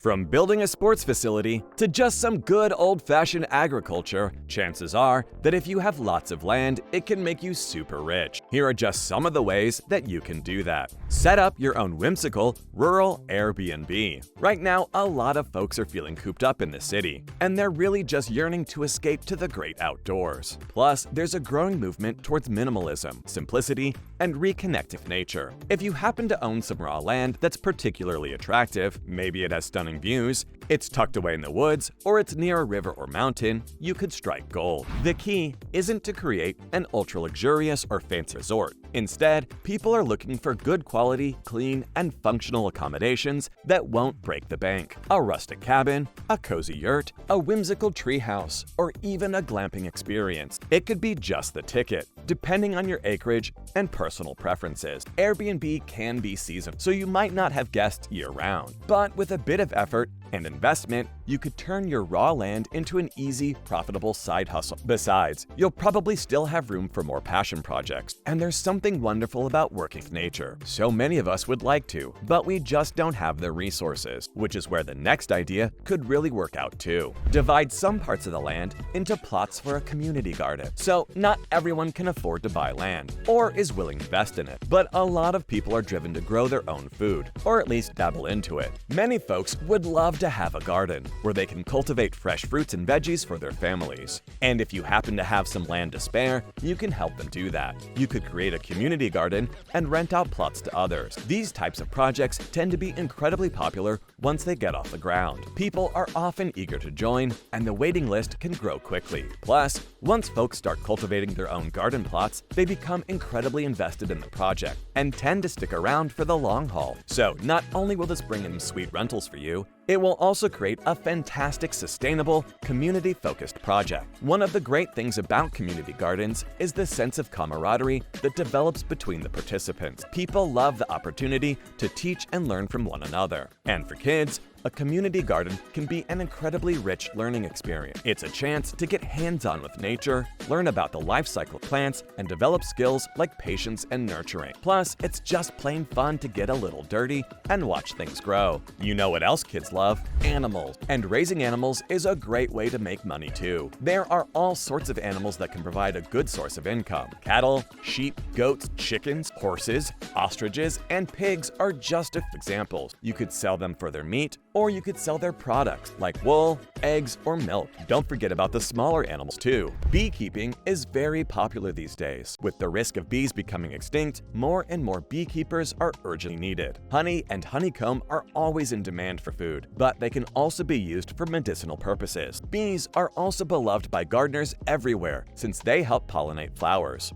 From building a sports facility to just some good old-fashioned agriculture, chances are that if you have lots of land, it can make you super rich. Here are just some of the ways that you can do that. Set up your own whimsical, rural Airbnb. Right now, a lot of folks are feeling cooped up in the city, and they're really just yearning to escape to the great outdoors. Plus, there's a growing movement towards minimalism, simplicity, and reconnect with nature. If you happen to own some raw land that's particularly attractive, maybe it has stunning views, it's tucked away in the woods, or it's near a river or mountain, you could strike gold. The key isn't to create an ultra-luxurious or fancy resort. Instead, people are looking for good quality, clean, and functional accommodations that won't break the bank. A rustic cabin, a cozy yurt, a whimsical treehouse, or even a glamping experience. It could be just the ticket, depending on your acreage and personal preferences. Airbnb can be seasonal, so you might not have guests year-round. But with a bit of effort and investment, you could turn your raw land into an easy, profitable side hustle. Besides, you'll probably still have room for more passion projects, and there's something wonderful about working with nature. So many of us would like to, but we just don't have the resources, which is where the next idea could really work out too. Divide some parts of the land into plots for a community garden. So not everyone can afford to buy land, or is willing to invest in it, but a lot of people are driven to grow their own food, or at least dabble into it. Many folks would love to have a garden where they can cultivate fresh fruits and veggies for their families. And if you happen to have some land to spare, you can help them do that. You could create a community garden and rent out plots to others. These types of projects tend to be incredibly popular once they get off the ground. People are often eager to join, and the waiting list can grow quickly. Plus, once folks start cultivating their own garden plots, they become incredibly invested in the project and tend to stick around for the long haul. So not only will this bring in sweet rentals for you, it will also create a fantastic, sustainable, community-focused project. One of the great things about community gardens is the sense of camaraderie that develops between the participants. People love the opportunity to teach and learn from one another. And for kids, a community garden can be an incredibly rich learning experience. It's a chance to get hands-on with nature, learn about the life cycle of plants, and develop skills like patience and nurturing. Plus, it's just plain fun to get a little dirty and watch things grow. You know what else kids love? Animals. And raising animals is a great way to make money too. There are all sorts of animals that can provide a good source of income. Cattle, sheep, goats, chickens, horses, ostriches, and pigs are just a few examples. You could sell them for their meat, or you could sell their products like wool, eggs, or milk. Don't forget about the smaller animals too. Beekeeping is very popular these days. With the risk of bees becoming extinct, more and more beekeepers are urgently needed. Honey and honeycomb are always in demand for food, but they can also be used for medicinal purposes. Bees are also beloved by gardeners everywhere since they help pollinate flowers.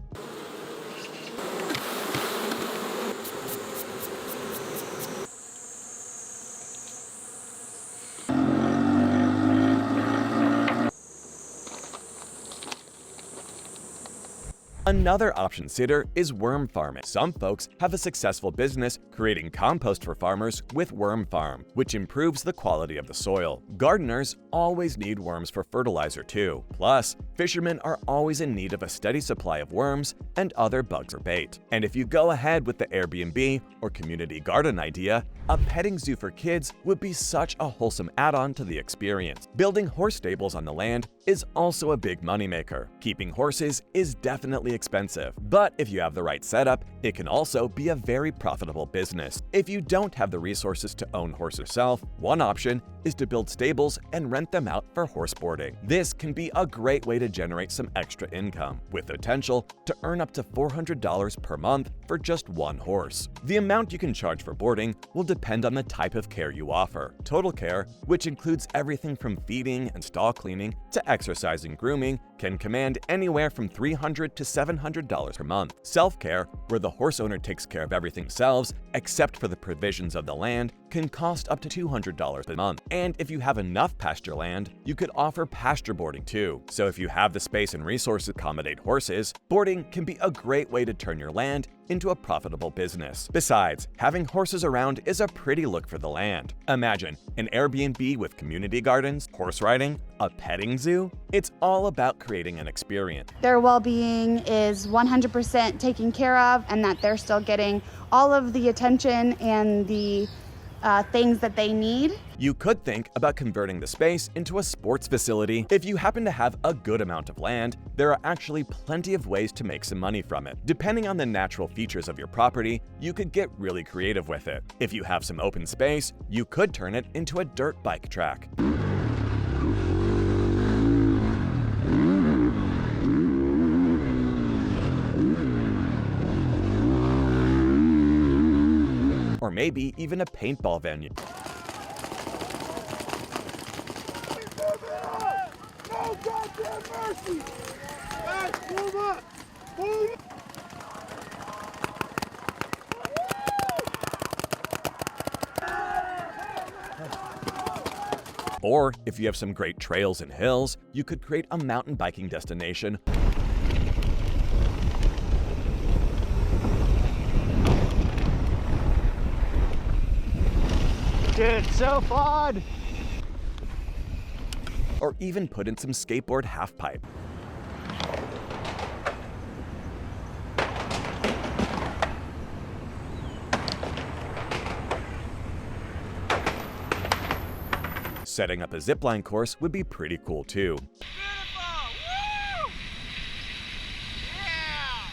Another option consider is worm farming. Some folks have a successful business creating compost for farmers with Worm Farm, which improves the quality of the soil. Gardeners always need worms for fertilizer too. Plus, fishermen are always in need of a steady supply of worms and other bugs or bait. And if you go ahead with the Airbnb or community garden idea, a petting zoo for kids would be such a wholesome add-on to the experience. Building horse stables on the land is also a big moneymaker. Keeping horses is definitely expensive, but if you have the right setup, it can also be a very profitable business. If you don't have the resources to own horses yourself, one option is to build stables and rent them out for horse boarding. This can be a great way to generate some extra income, with the potential to earn up to $400 per month for just one horse. The amount you can charge for boarding will depend on the type of care you offer. Total care, which includes everything from feeding and stall cleaning to exercise and grooming, can command anywhere from $300 to $700 per month. Self-care, where the horse owner takes care of everything themselves except for the provisions of the land, can cost up to $200 a month. And if you have enough pasture land, you could offer pasture boarding too. So if you have the space and resources to accommodate horses, boarding can be a great way to turn your land into a profitable business. Besides, having horses around is a pretty look for the land. Imagine an Airbnb with community gardens, horse riding, a petting zoo. It's all about creating an experience. Their well-being is 100% taken care of, and that they're still getting all of the attention and the things that they need. You could think about converting the space into a sports facility. If you happen to have a good amount of land, there are actually plenty of ways to make some money from it. Depending on the natural features of your property, you could get really creative with it. If you have some open space, you could turn it into a dirt bike track. Or maybe even a paintball venue. No goddamn mercy! Guys, move up! Move! Or if you have some great trails and hills, you could create a mountain biking destination. Dude, it's so fun! Or even put in some skateboard halfpipe. Setting up a zipline course would be pretty cool too. Beautiful! Woo! Yeah!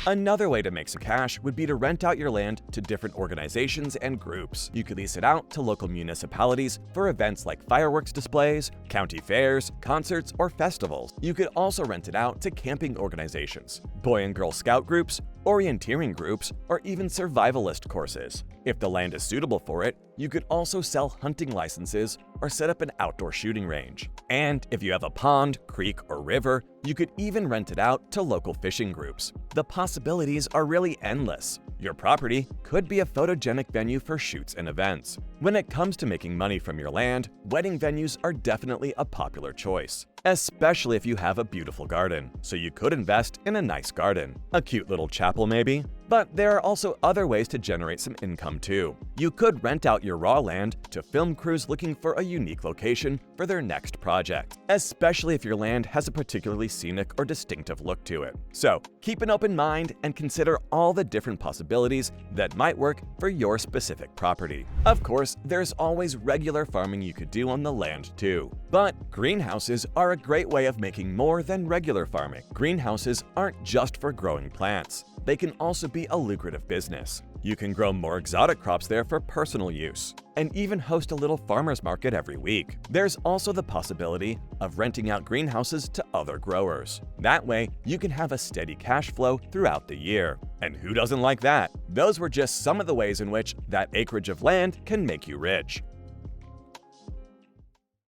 Another way to make some cash would be to rent out your land to different organizations and groups. You could lease it out to local municipalities for events like fireworks displays, county fairs, concerts, or festivals. You could also rent it out to camping organizations, Boy and Girl Scout groups, orienteering groups, or even survivalist courses. If the land is suitable for it, you could also sell hunting licenses or set up an outdoor shooting range. And if you have a pond, creek, or river, you could even rent it out to local fishing groups. The possibilities are really endless. Your property could be a photogenic venue for shoots and events. When it comes to making money from your land, wedding venues are definitely a popular choice, especially if you have a beautiful garden. So you could invest in a nice garden. A cute little chapel maybe? But there are also other ways to generate some income too. You could rent out your raw land to film crews looking for a unique location for their next project, especially if your land has a particularly scenic or distinctive look to it. So keep an open mind and consider all the different possibilities that might work for your specific property. Of course, there's always regular farming you could do on the land too. But greenhouses are a great way of making more than regular farming. Greenhouses aren't just for growing plants. They can also be a lucrative business. You can grow more exotic crops there for personal use, and even host a little farmer's market every week. There's also the possibility of renting out greenhouses to other growers. That way, you can have a steady cash flow throughout the year. And who doesn't like that? Those were just some of the ways in which that acreage of land can make you rich.